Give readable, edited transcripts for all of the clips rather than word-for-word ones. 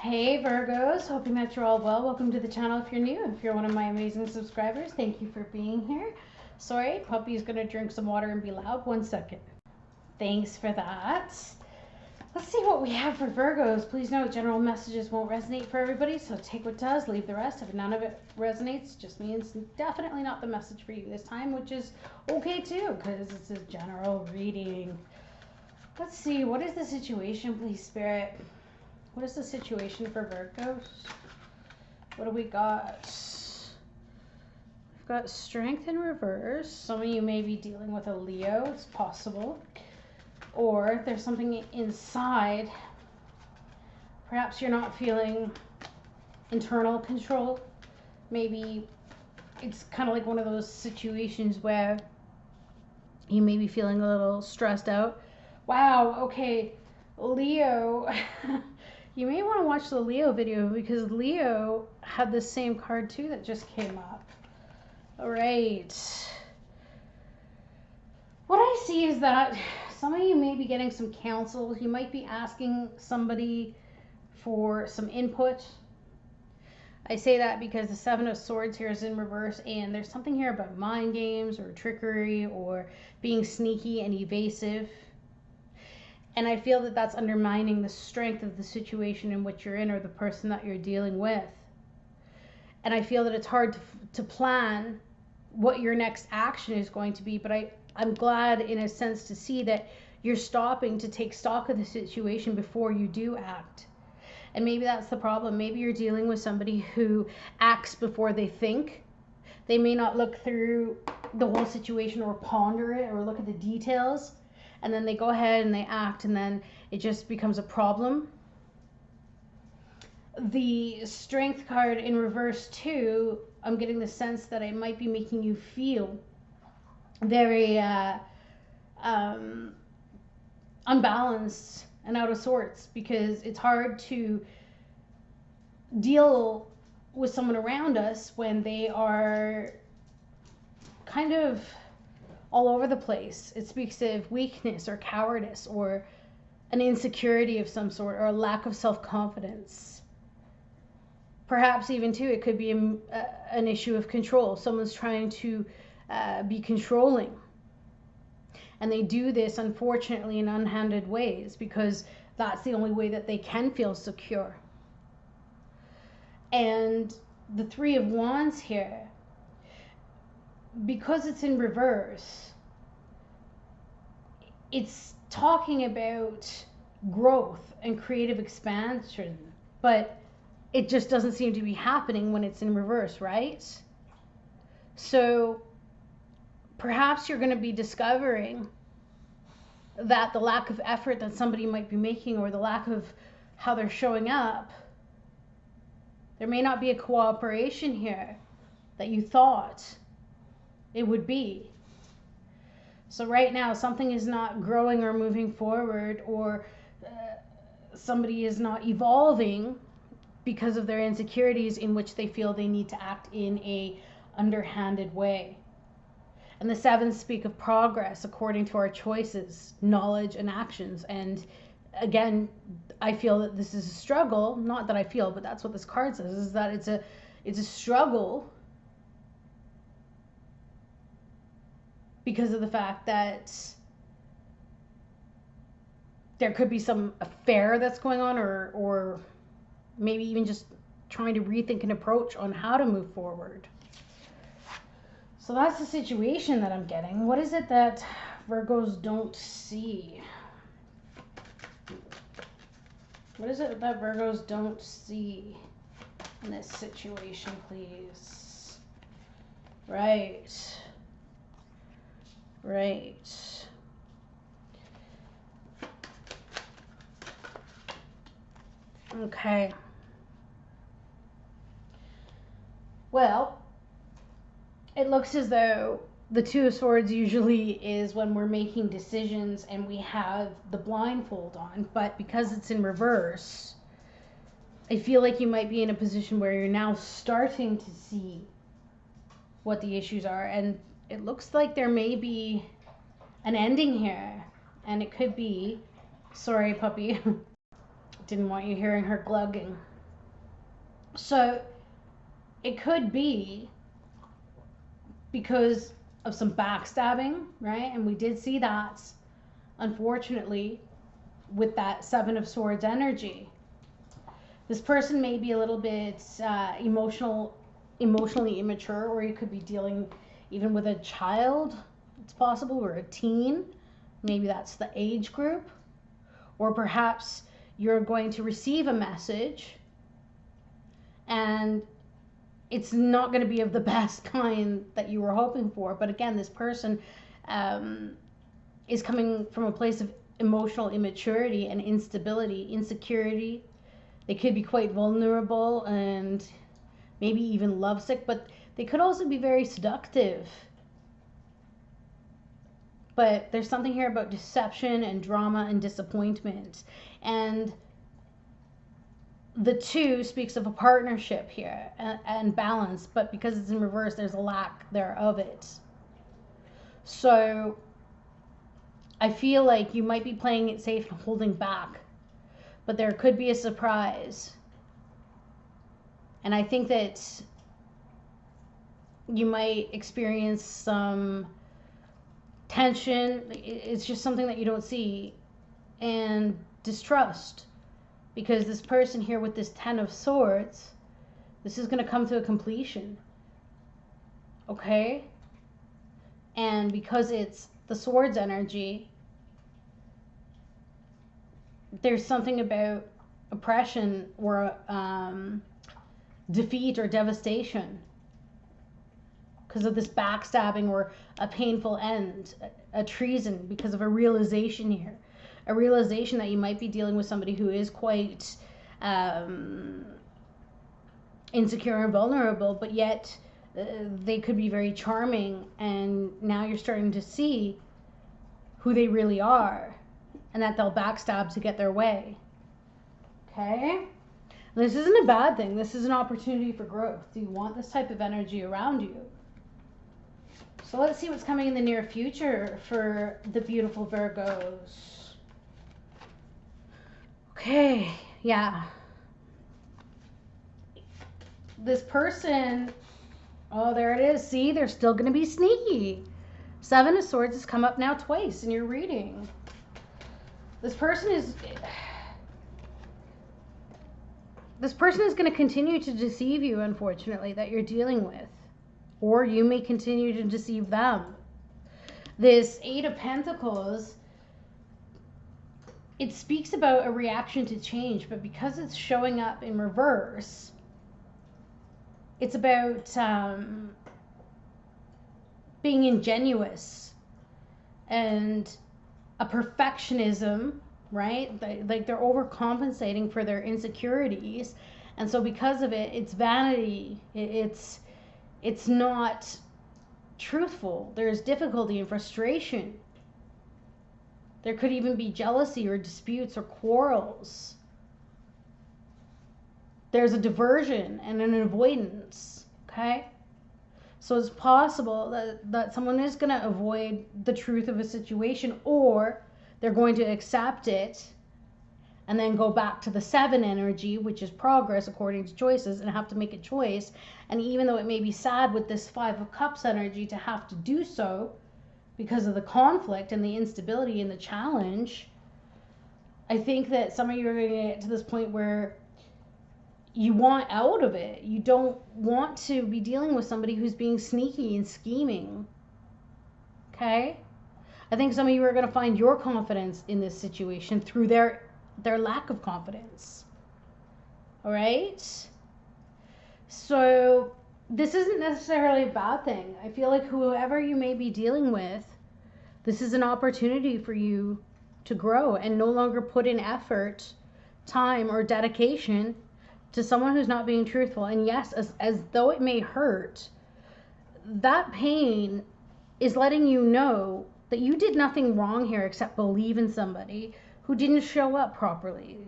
Hey Virgos, hoping that you're all well. Welcome to the channel if you're new. If you're one of my amazing subscribers, thank you for being here. Sorry, puppy's gonna drink some water and be loud. 1 second. Thanks for that. Let's see what we have for Virgos. Please note general messages won't resonate for everybody, so take what does, leave the rest. If none of it resonates, just means definitely not the message for you this time, which is okay too, because it's a general reading. Let's see, what is the situation, please, Spirit? What is the situation for Virgos? What do we got? We've got strength in reverse. Some of you may be dealing with a Leo. It's possible. Or there's something inside. Perhaps you're not feeling internal control. Maybe it's kind of like one of those situations where you may be feeling a little stressed out. Wow, okay, Leo. You may want to watch the Leo video because Leo had the same card too that just came up. All right. What I see is that some of you may be getting some counsel. You might be asking somebody for some input. I say that because the Seven of Swords here is in reverse, and there's something here about mind games or trickery or being sneaky and evasive. And I feel that that's undermining the strength of the situation in which you're in or the person that you're dealing with. And I feel that it's hard to plan what your next action is going to be. But I'm glad in a sense to see that you're stopping to take stock of the situation before you do act. And maybe that's the problem. Maybe you're dealing with somebody who acts before they think. They may not look through the whole situation or ponder it or look at the details. And then they go ahead and they act, and then it just becomes a problem. The Strength card in reverse too, I'm getting the sense that it might be making you feel very unbalanced and out of sorts, because it's hard to deal with someone around us when they are kind of all over the place. It speaks of weakness or cowardice or an insecurity of some sort or a lack of self-confidence. Perhaps even too, it could be an issue of control. Someone's trying to be controlling. And they do this, unfortunately, in unhanded ways because that's the only way that they can feel secure. And the Three of Wands here, because it's in reverse, it's talking about growth and creative expansion, but it just doesn't seem to be happening when it's in reverse, right? So perhaps you're going to be discovering that the lack of effort that somebody might be making or the lack of how they're showing up, there may not be a cooperation here that you thought it would be. So right now something is not growing or moving forward, or somebody is not evolving because of their insecurities in which they feel they need to act in a underhanded way. And the Sevens speak of progress according to our choices, knowledge, and actions. And again, I feel that this is a struggle. Not that I feel, but that's what this card says, is that it's a struggle because of the fact that there could be some affair that's going on, or maybe even just trying to rethink an approach on how to move forward. So that's the situation that I'm getting. What is it that Virgos don't see? What is it that Virgos don't see in this situation, please? Right. Right. Okay. Well, it looks as though the Two of Swords usually is when we're making decisions and we have the blindfold on, but because it's in reverse, I feel like you might be in a position where you're now starting to see what the issues are, and it looks like there may be an ending here, and it could be, sorry puppy, didn't want you hearing her glugging. So it could be because of some backstabbing, right? And we did see that, unfortunately, with that Seven of Swords energy. This person may be a little bit emotionally immature, or you could be dealing even with a child, it's possible, or a teen. Maybe that's the age group. Or perhaps you're going to receive a message and it's not going to be of the best kind that you were hoping for. But again, this person is coming from a place of emotional immaturity and instability, insecurity. They could be quite vulnerable and maybe even lovesick, but they could also be very seductive. But there's something here about deception and drama and disappointment. And the two speaks of a partnership here and balance, but because it's in reverse, there's a lack there of it. So I feel like you might be playing it safe and holding back, but there could be a surprise. And I think that you might experience some tension. It's just something that you don't see, and distrust, because this person here with this Ten of Swords, this is going to come to a completion, okay? And because it's the Swords energy, there's something about oppression or defeat or devastation because of this backstabbing or a painful end, a treason, because of a realization here. A realization that you might be dealing with somebody who is quite insecure and vulnerable, but yet they could be very charming, and now you're starting to see who they really are, and that they'll backstab to get their way. Okay? This isn't a bad thing. This is an opportunity for growth. Do you want this type of energy around you? So let's see what's coming in the near future for the beautiful Virgos. Okay, yeah. This person, oh, there it is. See, they're still going to be sneaky. Seven of Swords has come up now twice in your reading. This person is going to continue to deceive you, unfortunately, that you're dealing with. Or you may continue to deceive them. This Eight of Pentacles, it speaks about a reaction to change, but because it's showing up in reverse, it's about being ingenuous and a perfectionism, right? Like they're overcompensating for their insecurities, and so because of it, it's vanity. It's not truthful. There's difficulty and frustration. There could even be jealousy or disputes or quarrels. There's a diversion and an avoidance, okay? So it's possible that someone is going to avoid the truth of a situation, or they're going to accept it and then go back to the Seven energy, which is progress according to choices, and have to make a choice. And even though it may be sad with this Five of Cups energy to have to do so because of the conflict and the instability and the challenge, I think that some of you are going to get to this point where you want out of it. You don't want to be dealing with somebody who's being sneaky and scheming. Okay? I think some of you are going to find your confidence in this situation through their lack of confidence. All right? So this isn't necessarily a bad thing. I feel like whoever you may be dealing with, this is an opportunity for you to grow and no longer put in effort, time, or dedication to someone who's not being truthful. And yes, as though it may hurt, that pain is letting you know that you did nothing wrong here except believe in somebody who didn't show up properly,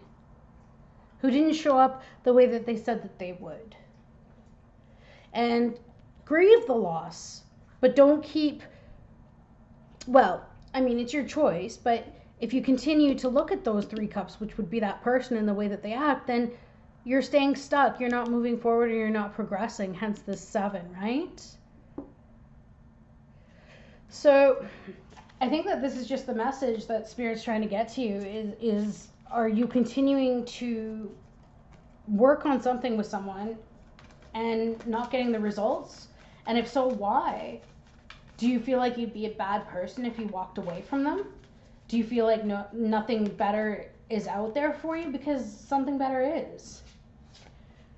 who didn't show up the way that they said that they would. And grieve the loss, but don't keep, well, I mean, it's your choice, but if you continue to look at those Three Cups, which would be that person and the way that they act, then you're staying stuck. You're not moving forward and you're not progressing, hence the 7, right? So I think that this is just the message that Spirit's trying to get to you is are you continuing to work on something with someone and not getting the results? And if so, why? Do you feel like you'd be a bad person if you walked away from them? Do you feel like nothing better is out there for you? Because something better is.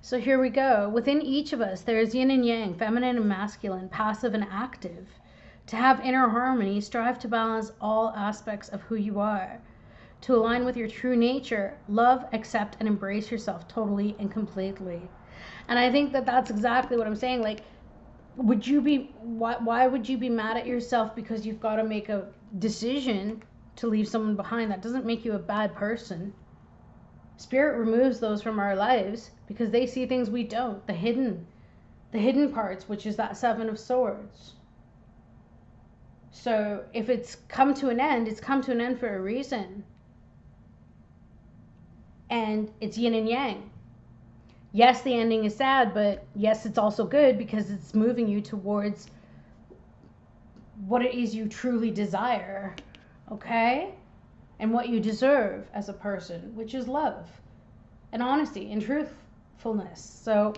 So here we go. Within each of us, there is yin and yang, feminine and masculine, passive and active. To have inner harmony, strive to balance all aspects of who you are. To align with your true nature, love, accept, and embrace yourself totally and completely. And I think that that's exactly what I'm saying. Like, why would you be mad at yourself because you've got to make a decision to leave someone behind? That doesn't make you a bad person. Spirit removes those from our lives because they see things we don't, the hidden parts, which is that 7 of Swords. So if it's come to an end, it's come to an end for a reason. And it's yin and yang. Yes, the ending is sad, but yes, it's also good because it's moving you towards what it is you truly desire, okay? And what you deserve as a person, which is love and honesty and truthfulness. So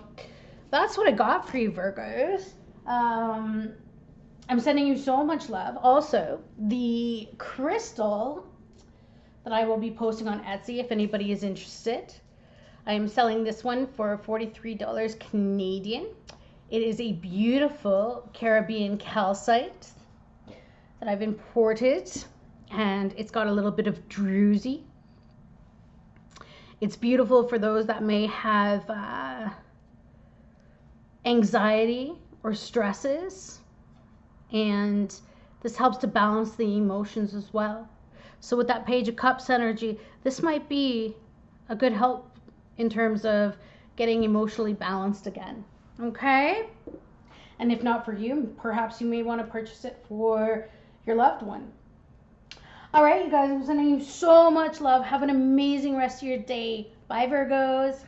that's what I got for you, Virgos. I'm sending you so much love. Also, the crystal that I will be posting on Etsy if anybody is interested. I am selling this one for $43 Canadian. It is a beautiful Caribbean calcite that I've imported, and it's got a little bit of druzy. It's beautiful for those that may have anxiety or stresses, and this helps to balance the emotions as well. So with that Page of Cups energy, this might be a good help in terms of getting emotionally balanced again. Okay? And if not for you, perhaps you may want to purchase it for your loved one. All right, you guys, I'm sending you so much love. Have an amazing rest of your day. Bye, Virgos.